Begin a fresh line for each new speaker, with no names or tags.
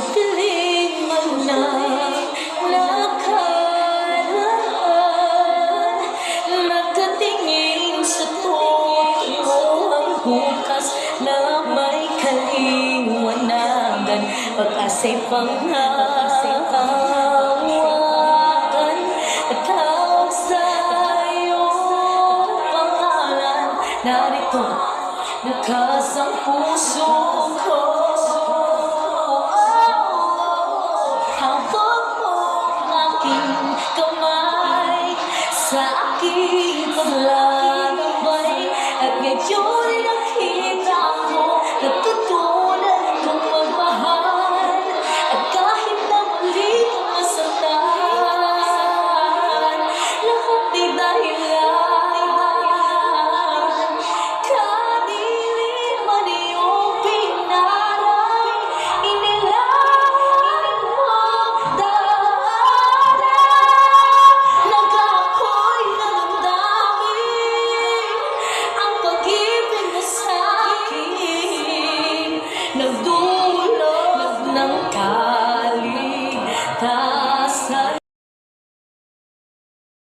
nagpiling man na nakaraan. Nagkatingin sa tuwa ang hukas na may kaliwanagan. Pag-asay panghahawakan, tawag sa iyong pangalan. Narito, nakasang puso ko. Hawak mo ang aking kamay sa aking paglalakbay. At ngayon